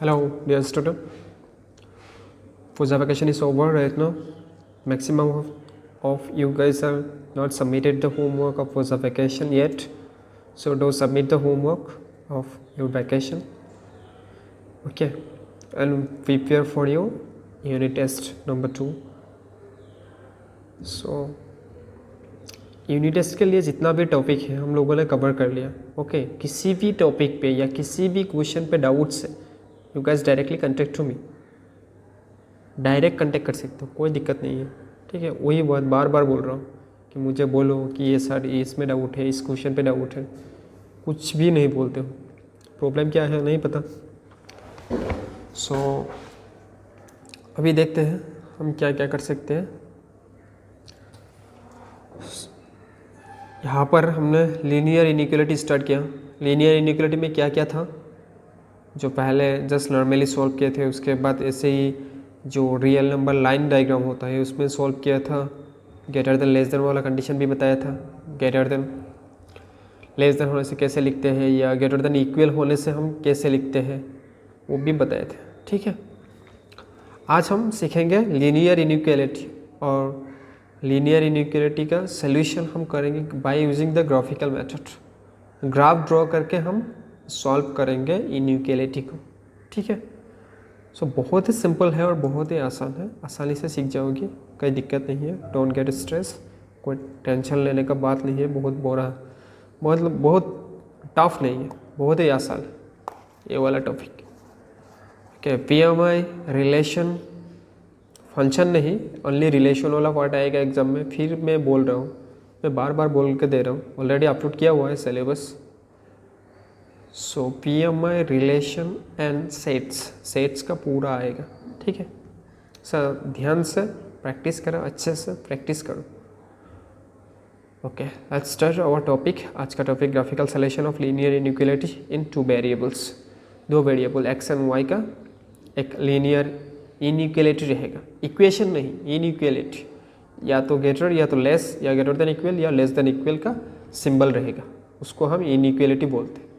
Hello, dear student. Puja vacation is over right now. Maximum of you guys have not submitted the homework of Puja vacation yet. So do submit the homework of your vacation. Okay. And prepare for your unit test number 2. So unit test के लिए जितना भी topic है हम लोगों ने cover कर लिया. ओके किसी भी टॉपिक पे या किसी भी क्वेश्चन पे डाउट्स है you guys directly contact to me. Direct contact कर सकते हो, कोई दिक्कत नहीं है. ठीक है, वही बात बार बार बोल रहा हूँ कि मुझे बोलो कि ये सर इसमें डाउट है, इस क्वेश्चन पे डाउट है. कुछ भी नहीं बोलते हो. प्रॉब्लम क्या है नहीं पता. सो अभी देखते हैं हम क्या क्या कर सकते हैं. यहाँ पर हमने लीनियर इनइक्वालिटी स्टार्ट किया. लीनियर इनइक्वालिटी में क्या क्या था जो पहले जस्ट नॉर्मली सॉल्व किए थे, उसके बाद ऐसे ही जो रियल नंबर लाइन डायग्राम होता है उसमें सॉल्व किया था. ग्रेटर देन लेस देन वाला कंडीशन भी बताया था. ग्रेटर देन लेस देन होने से कैसे लिखते हैं या ग्रेटर देन इक्वल होने से हम कैसे लिखते हैं वो भी बताए थे. ठीक है, आज हम सीखेंगे लीनियर इनइक्वालिटी और लीनियर इनइक्वालिटी का सॉल्यूशन हम करेंगे by using the graphical method. Graph draw करके हम सॉल्व करेंगे इनइक्वालिटी को. ठीक है, सो बहुत ही सिंपल है और बहुत ही आसान है. आसानी से सीख जाओगी, कोई दिक्कत नहीं है. डोंट गेट स्ट्रेस, कोई टेंशन लेने का बात नहीं है. बहुत टफ नहीं है, बहुत ही आसान है ये वाला topic. Okay, PMI relation function नहीं, ओनली रिलेशन वाला पार्ट आएगा एग्जाम में. फिर मैं बोल रहा हूँ, मैं बार बार बोल के दे रहा हूँ, ऑलरेडी अपलोड किया हुआ है syllabus. So PMI relation and sets का पूरा आएगा. ठीक है सर, ध्यान से प्रैक्टिस करो, अच्छे से प्रैक्टिस करो. Okay let's start our topic. आज का topic graphical solution of linear inequality in 2 variables. 2 variable X and Y का एक लीनियर इनइक्वालिटी रहेगा. इक्वेशन नहीं, इनइक्वालिटी. या तो ग्रेटर या तो लेस या ग्रेटर देन इक्वल या लेस देन इक्वल का सिंबल रहेगा, उसको हम इनइक्वालिटी बोलते हैं.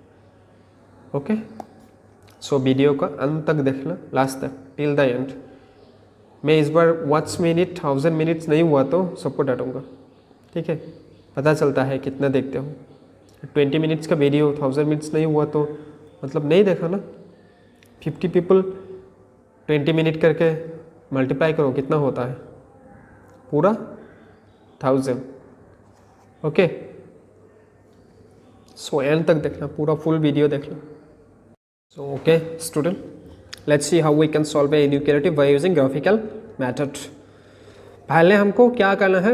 ओके सो वीडियो का अंत तक देखना, लास्ट तक, टिल द एंड. मैं इस बार वॉच मिनट 1000 मिनट्स नहीं हुआ तो सबको डांटूंगा. ठीक है, पता चलता है कितना देखते हो. 20 मिनट्स का वीडियो 1000 मिनट्स नहीं हुआ तो मतलब नहीं देखा ना. 50 पीपल 20 मिनट करके मल्टीप्लाई करो, कितना होता है पूरा 1000. ओके सो एंड तक देखना, पूरा फुल वीडियो देखना. So okay student, let's see how we can solve a inequality by using graphical method. पहले हमको क्या करना है,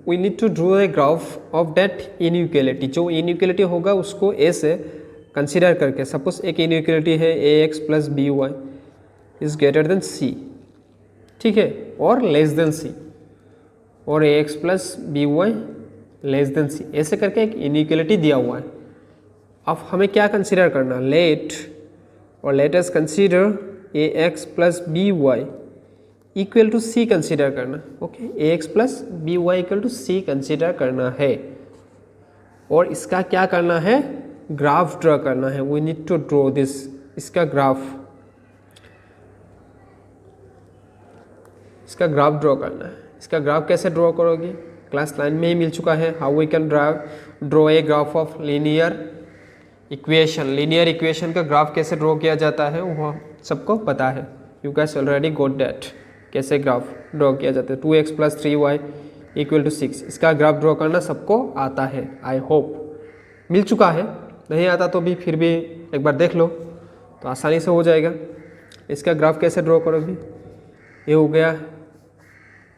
we need to draw a graph of that inequality. जो इनइक्वालिटी होगा उसको ए से कंसीडर करके, सपोज एक इनइक्वालिटी है ax plus B Y is greater than C. ठीक है, और लेस देन सी, और ax plus B Y less than C, ऐसे करके एक इनइक्वालिटी दिया हुआ है. अब हमें क्या कंसीडर करना, let us consider ax plus B Y equal to C consider करना. Okay, ax plus B Y equal to C consider करना है. और इसका क्या करना है, ग्राफ ड्रॉ करना है. We need to draw this, इसका ग्राफ ड्रॉ करना है. इसका ग्राफ कैसे ड्रॉ करोगे, क्लास 9 में ही मिल चुका है. How we can draw a graph of linear equation. Linear equation का ग्राफ कैसे ड्रॉ किया जाता है वो सबको पता है. You guys already got that, कैसे ग्राफ ड्रॉ किया जाता है. 2x plus 3y equal to 6, इसका ग्राफ ड्रॉ करना सबको आता है. आई होप मिल चुका है. नहीं आता तो भी फिर भी एक बार देख लो तो आसानी से हो जाएगा. इसका ग्राफ कैसे ड्रॉ करोगे, ये हो गया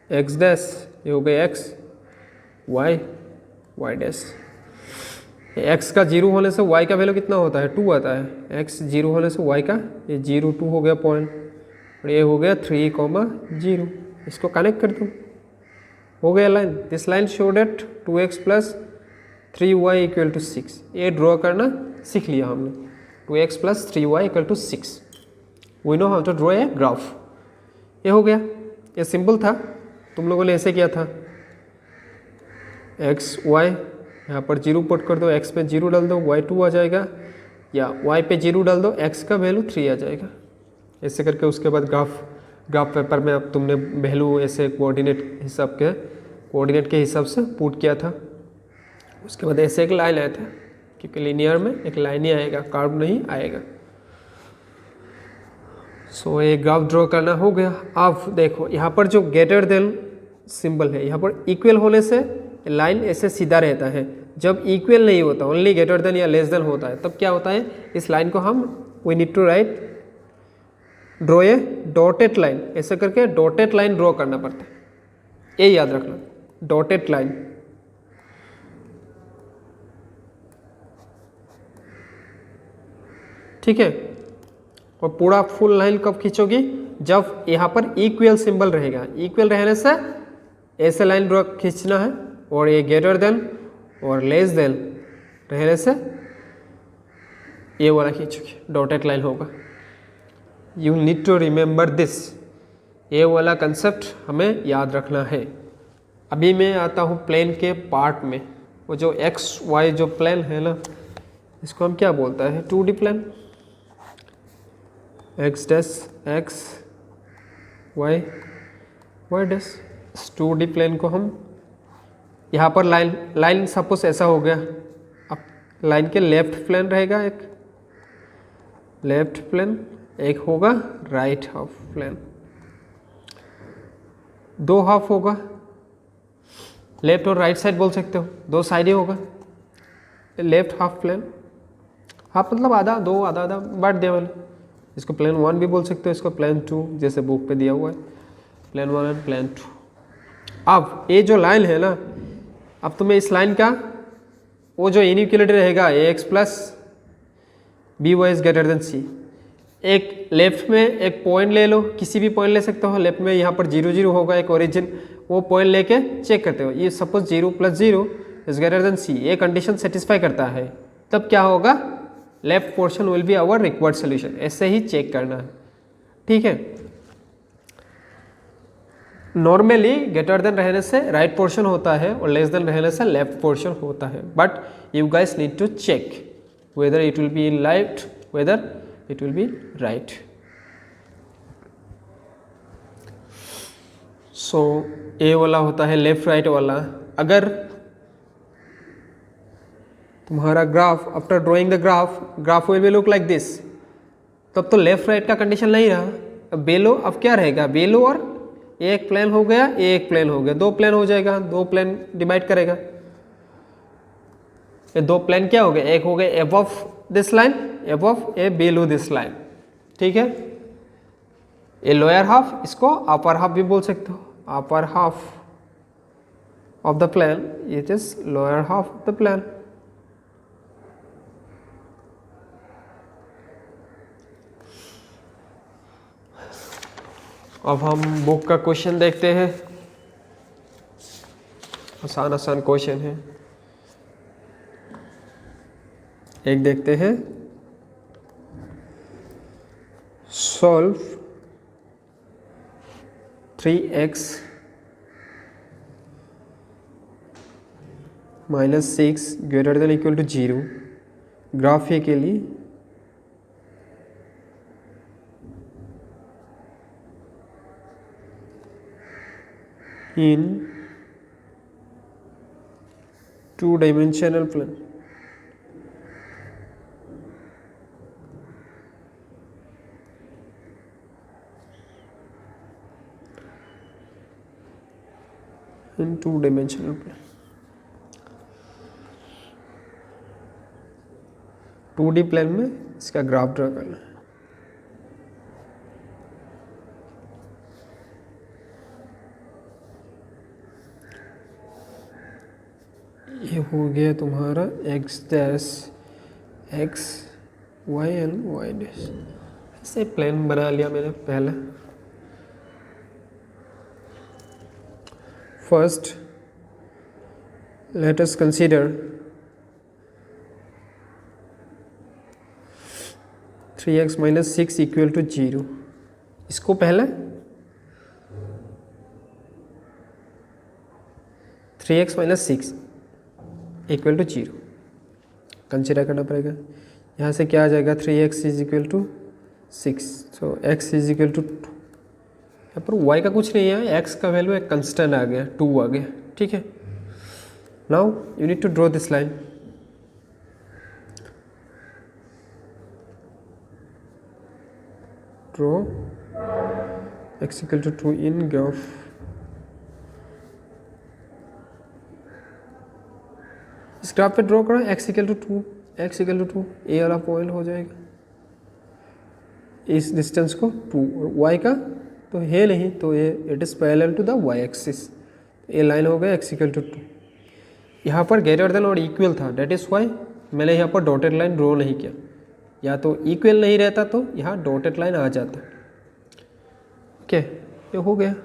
x डैश, ये हो गया x, y डैश. x का 0 होने से y का वैल्यू कितना होता है, 2 आता है. x 0 होने से y का ये 0 2 हो गया पॉइंट, और ये हो गया 3,0. इसको कनेक्ट कर दो, हो गया line. This line show that 2x plus 3y equal to 6. ये ड्रॉ करना सीख लिया हमने. 2x plus 3y equal to 6. We know how to draw a graph. ये हो गया, ये सिंपल था. तुम लोगों ने ऐसे किया था, x y यहाँ पर 0 पुट कर दो, x पे 0 डाल दो, y 2 आ जाएगा, या y पे 0 डाल दो, x का वैल्यू 3 आ जाएगा. ऐसे करके उसके बाद ग्राफ पेपर में अब तुमने वैल्यू ऐसे कोऑर्डिनेट के हिसाब से पुट किया था। उसके बाद ऐसे एक लाइन आया था, क्योंकि लीनियर में एक लाइन ही आएगा, कर्व नहीं आएगा। सो ये ग्राफ ड्रॉ करना हो गया। अब देखो यहाँ पर जो ग्रेटर देन सिंबल है, यहाँ पर इक्वल होने से लाइन ऐसे सीधा रहता है। जब इक्वल नहीं होता, ओनली ग्रेटर देन या लेस देन होता है, तब क्या होता है, इस लाइन को हम we need to draw a dotted line, ऐसे करके डॉटेड लाइन ड्रॉ करना पड़ता है। ये याद रखना, डॉटेड लाइन। ठीक है, और पूरा फुल लाइन कब खींचोगी, जब यहाँ पर इक्वल सिंबल रहेगा। इक्वल रहने से ऐसे लाइन ड्रॉ खींचना है, और ये ग्रेटर देन और लेस देन रहने से ये वाला खींचोगे, डॉटेड लाइन होगा। You need to remember this, ये वाला कंसेप्ट हमें याद रखना है। अभी मैं आता हूँ प्लेन के पार्ट में। वो जो एक्स वाई जो प्लेन है ना, इसको हम क्या बोलता है, 2D plane. X dash X Y Y dash, 2D plane को हम यहाँ पर लाइन सपोज ऐसा हो गया। अब लाइन के लेफ्ट प्लेन रहेगा, एक लेफ्ट प्लेन, एक होगा राइट हाफ प्लेन, दो हाफ होगा, लेफ्ट और राइट साइड बोल सकते हो, दो साइड ही होगा। लेफ्ट हाफ प्लेन, हाफ मतलब आधा, दो आधा आधा बांट दिया मैंने। इसको प्लेन 1 भी बोल सकते हो, इसको प्लेन 2, जैसे बुक पे दिया हुआ है, प्लेन 1 एंड प्लेन 2। अब ये जो लाइन है ना, अब तुम्हें इस लाइन का वो जो इनइक्वालिटी रहेगा, ax plus B Y is greater than C. एक लेफ्ट में एक पॉइंट ले लो, किसी भी पॉइंट ले सकते हो। लेफ्ट में यहाँ पर 0 0 होगा एक ओरिजिन, वो पॉइंट लेके चेक करते हो। ये suppose 0 + 0 is greater than C, ये कंडीशन सेटिस्फाई करता है, तब क्या होगा, left portion will be our required solution. ऐसे ही चेक करना है, ठीक है। नॉर्मली ग्रेटर देन रहने से राइट पोर्शन होता है और लेस देन रहने से लेफ्ट पोर्शन होता है, but you guys need to check whether it will be in left, whether it will be right. So ए वाला होता है लेफ्ट राइट वाला। अगर तुम्हारा graph, after drawing the graph will be look like this, तब तो लेफ्ट राइट का कंडीशन नहीं रहा। अब बेलो अब क्या रहेगा, बेलो और एक प्लेन हो गया, एक प्लेन हो गया, दो प्लेन हो जाएगा, दो प्लेन डिवाइड करेगा। ये दो प्लेन क्या हो गए, एक हो गए above this line, above A below this line, ठीक है। ये लोअर हाफ, इसको अपर हाफ भी बोल सकते हो। Upper half of the plane, it is lower half of the plane. अब हम बुक का क्वेश्चन देखते हैं, आसान आसान क्वेश्चन है। एक देखते हैं, solve 3x - 6 greater than equal to 0। Graph A के लिए in 2-dimensional plane। in 2-dimensional plane 2D plane में इसका ग्राफ ड्रा करना है। ये हो गया तुम्हारा x dash x y and y dash. ऐसे प्लेन बना लिया मैंने पहले। First let us consider 3x - 6 equal to 0। इसको पहले 3x - 6 इक्वल टू 0 कंसिडर करना पड़ेगा। यहाँ से क्या आ जाएगा, 3x is equal to 6, so x is equal to 2। यहाँ पर y का कुछ नहीं है, x का वैल्यू एक कंस्टेंट आ गया, 2 आ गया, ठीक है। Now you need to draw this line. Draw x equal to 2 in graph. इस ग्राफ पे ड्रॉ करो, x equal to 2, x equal to 2, A वाला पॉइंट हो जाएगा, इस डिस्टेंस को 2, और y का तो है नहीं, तो ये it is parallel to the y axis, ये लाइन हो गया x इक्वल टू 2। यहाँ पर ग्रेटर देन और इक्वल था, डेट इज़ वाई मैंने यहाँ पर डॉटेड लाइन ड्रॉ नहीं किया, या तो इक्वल नहीं रहता तो यहाँ डॉटेड लाइन आ जाता। ओके, ये हो गया।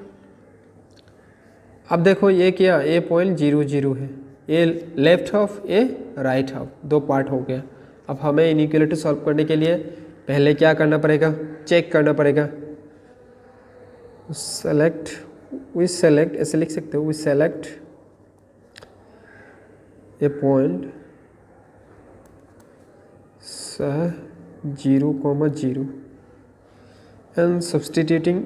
अब देखो ये क्या, ए पॉइंट 0 0 है, ए लेफ्ट हाफ, ए राइट हाफ, दो पार्ट हो गया। अब हमें इनइक्वालिटी सॉल्व करने के लिए पहले क्या करना पड़ेगा, चेक करना पड़ेगा। सेलेक्ट, वी सेलेक्ट, ऐसे लिख सकते हो, we select a point 0, 0 and substituting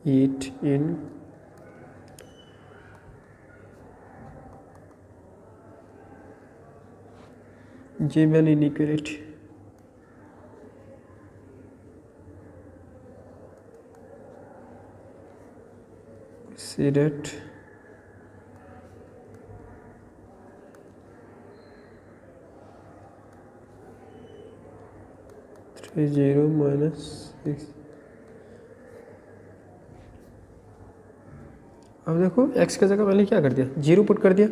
it in given inequality. See that 30 minus 6। अब देखो x की जगह मैंने क्या कर दिया, 0 पुट कर दिया,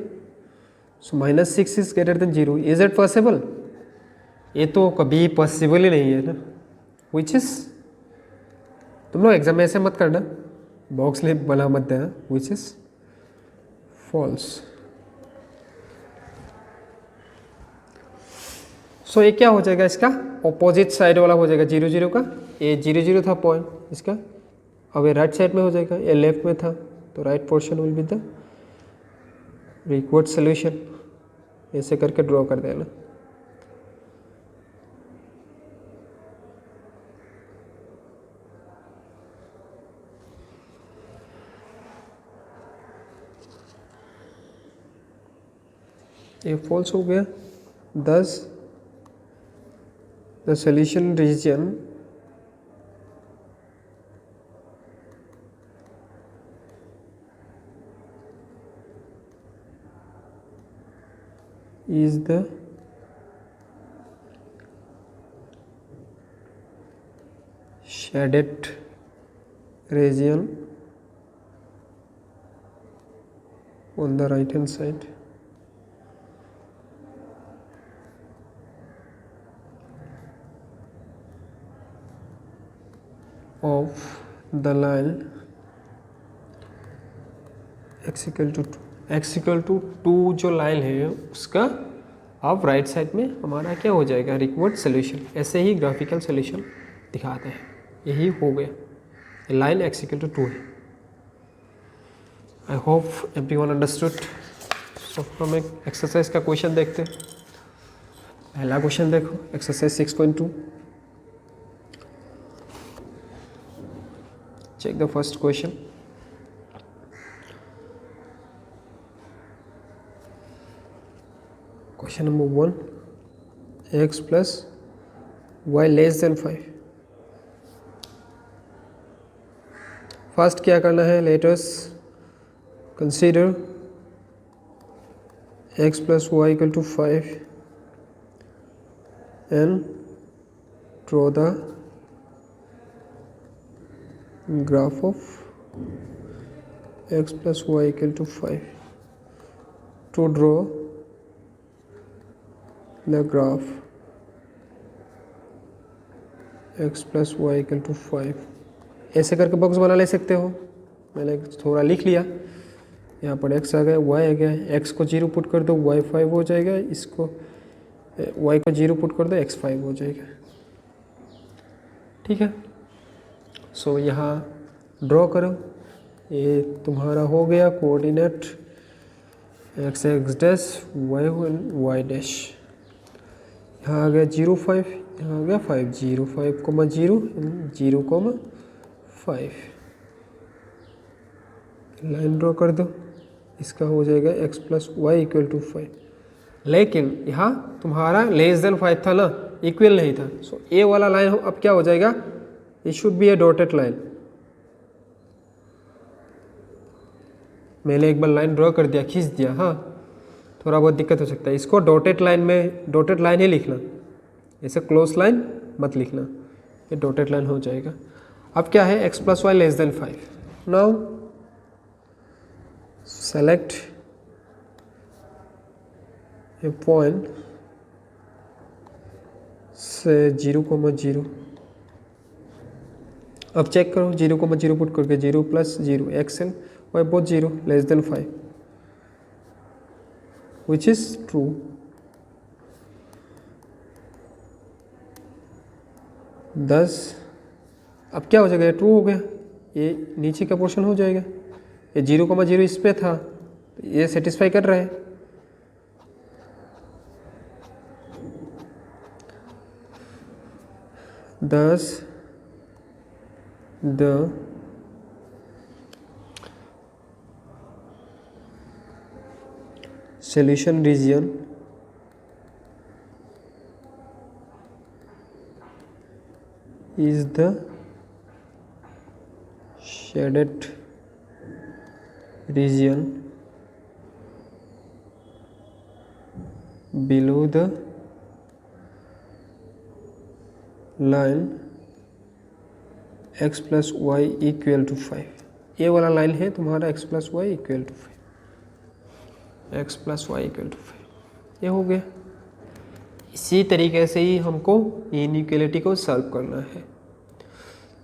सो -6 is greater then 0। Is it possible? ये तो कभी पॉसिबल ही नहीं है ना, विच इज, तुम लोग एग्जाम में ऐसे मत करना, बॉक्स ले बना मत देना, विच इज फॉल्स। सो ये क्या हो जाएगा, इसका ऑपोजिट साइड वाला हो जाएगा 0 0 का, ये 0 0 था पॉइंट इसका, अब ये राइट साइड में हो जाएगा, ये लेफ्ट में था, तो right portion will be the required solution. ऐसे करके ड्रॉ कर देना। ये फॉल्स हो गया। 10 the solution region is the shaded region on the right hand side of the line x equal to 2। x equal to 2 जो लाइन है उसका अब राइट साइड में हमारा क्या हो जाएगा, रिक्वायर्ड सोल्यूशन। ऐसे ही ग्राफिकल सोल्यूशन दिखाते हैं, यही हो गया, लाइन x इक्वल टू 2 है। I hope everyone understood. So हम एक एक्सरसाइज का क्वेश्चन देखते हैं। पहला क्वेश्चन देखो, exercise 6.2। Check the first question. Question number 1, x plus y less than 5। First क्या करना है, let us consider x plus y equal to 5 and draw the graph of x plus y equal to 5। To draw the graph x plus y equal to 5। ऐसे करके box बना ले सकते हो, मैंने थोड़ा लिख लिया। यहाँ पर x आ गया, y आ गया, x को 0 पुट कर दो, y 5 हो जाएगा, इसको y को 0 पुट कर दो, x 5 हो जाएगा, ठीक है। सो यहाँ ड्रॉ करो ये तुम्हारा हो गया coordinate x x dash y dash. यहाँ आ गया 0 5, यहाँ आ गया 5 0 5 कोमा 0 0 कोमा 5। लाइन ड्रॉ कर दो, इसका हो जाएगा x plus y equal to 5। लेकिन यहाँ तुम्हारा लेस देन 5 था ना, इक्वल नहीं था। सो ए वाला लाइन अब क्या हो जाएगा, it should be A dotted line. मैंने एक बार लाइन ड्रॉ कर दिया, खींच दिया, हाँ थोड़ा बहुत दिक्कत हो सकता है। इसको डॉटेड लाइन में डॉटेड लाइन ही लिखना, ऐसे क्लोज लाइन मत लिखना, ये डॉटेड लाइन हो जाएगा। अब क्या है, x plus Y less than 5। Now select a point से 0,0। अब चेक करो 0,0 पुट करके 0 प्लस 0 एक्स एल Y both 0 less than 5 which is true. दस अब क्या हो जाएगा, ये ट्रू हो गया, ये नीचे का पोर्शन हो जाएगा। ये 0,0 इस पे था, ये सेटिस्फाई कर रहा है। दस the solution region is the shaded region below the line x plus y equal to 5। ये वाला लाइन है तुम्हारा x plus y equal to 5, x plus y equal to 5, ये हो गया। इसी तरीके से ही हमको इनइक्वालिटी को सॉल्व करना है।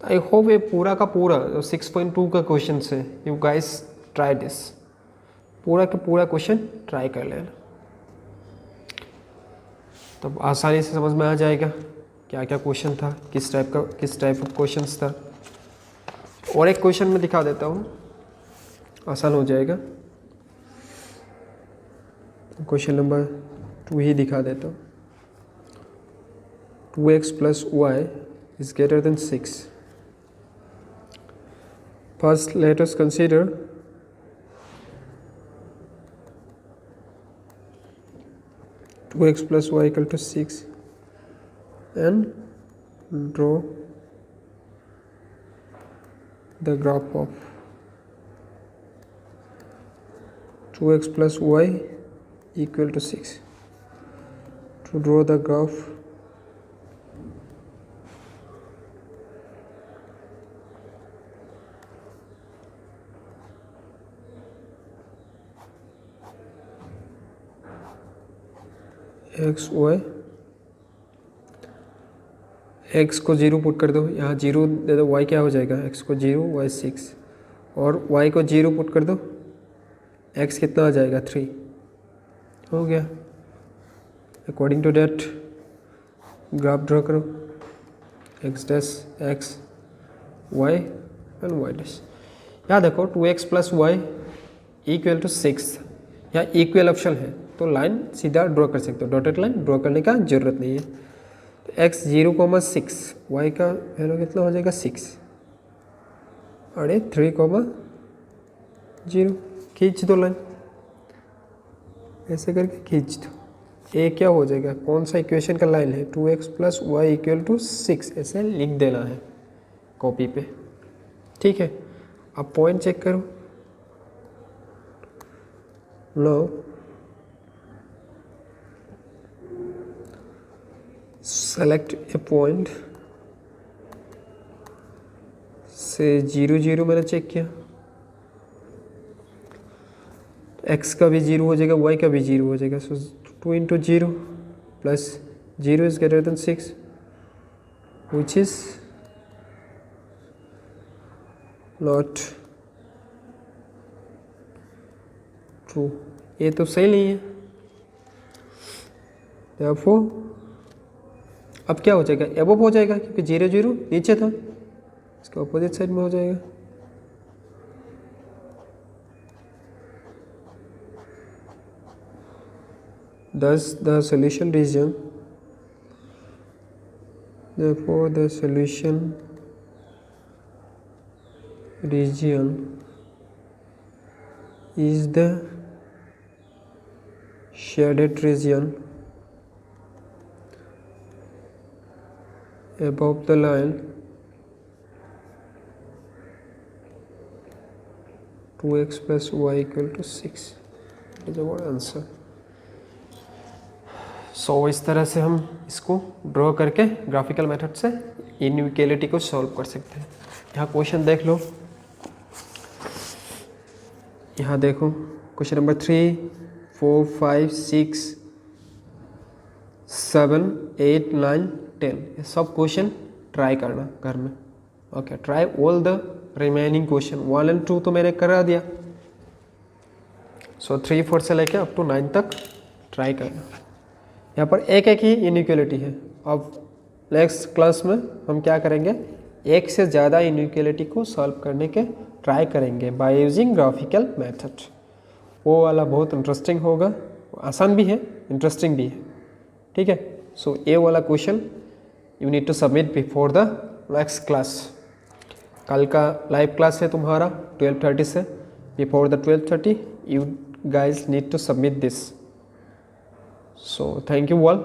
आई होप ये पूरा का पूरा 6.2 का क्वेश्चन है, यू गाइस ट्राई दिस, पूरा का पूरा क्वेश्चन ट्राई कर लेना, तब आसानी से समझ में आ जाएगा क्या क्या क्वेश्चन था, किस टाइप ऑफ क्वेश्चंस था। और एक क्वेश्चन में दिखा देता हूँ, आसान हो जाएगा। क्वेश्चन नंबर 2 ही दिखा देता हूँ। 2x plus y is greater than 6। First let us consider two x plus y equal to 6 and draw the graph of 2x plus y equal to 6. To draw the graph x y, x को 0 put कर दो, यहाँ 0 दे दो, y क्या हो जाएगा, x को 0 y 6, और y को 0 पुट कर दो, x कितना आ जाएगा 3, हो गया। According to that graph draw करो, x dash x y and y dash. यहाँ देखो 2x plus y equal to 6, यहाँ इक्वल ऑप्शन है तो लाइन सीधा ड्रॉ कर सकते हो, डॉटेड लाइन ड्रॉ करने का जरूरत नहीं है। तो x 0,6, y का वैल्यू कितना हो जाएगा 6, और ये 3,0, खींच दो लाइन, ऐसे करके खींच दो। ये क्या हो जाएगा, कौन सा इक्वेशन का लाइन है, 2x plus y equal to 6, ऐसे लिख देना है कॉपी पे, ठीक है। अब पॉइंट चेक करो, लो सेलेक्ट ए पॉइंट से 0 0 मैंने चेक किया, x का भी 0 हो जाएगा, y का भी 0 हो जाएगा। सो 2 इंटू 0 प्लस 0 is greater than 6 which is not true, ये तो सही नहीं है। therefore अब क्या हो जाएगा, एबव हो जाएगा क्योंकि 0 0 नीचे था, इसका अपोजिट साइड में हो जाएगा। thus the solution region, therefore the solution region is the shaded region above the line 2x plus y equal to 6. That is our answer. सो इस तरह से हम इसको ड्रॉ करके ग्राफिकल मेथड से इनइक्वालिटी को सॉल्व कर सकते हैं. यहाँ क्वेश्चन देख लो. यहाँ देखो क्वेश्चन नंबर 3, 4, 5, 6, 7, 8, 9, 10 ये सब क्वेश्चन ट्राई करना घर में. Okay, try all the remaining question. 1 and 2 तो मैंने करा दिया. सो 3, 4 से लेके अप टू 9 तक ट्राई करना. यहाँ पर एक एक ही इनइक्वालिटी है. अब नेक्स्ट क्लास में हम क्या करेंगे, एक से ज़्यादा इनइक्वालिटी को सॉल्व करने के ट्राई करेंगे बाय यूजिंग ग्राफिकल मेथड. वो वाला बहुत इंटरेस्टिंग होगा, आसान भी है, इंटरेस्टिंग भी है. ठीक है. सो ये वाला question you need to submit before the next class. कल का लाइव क्लास है तुम्हारा 12:30 से. Before the 12:30 you guys need to submit this. So thank you all.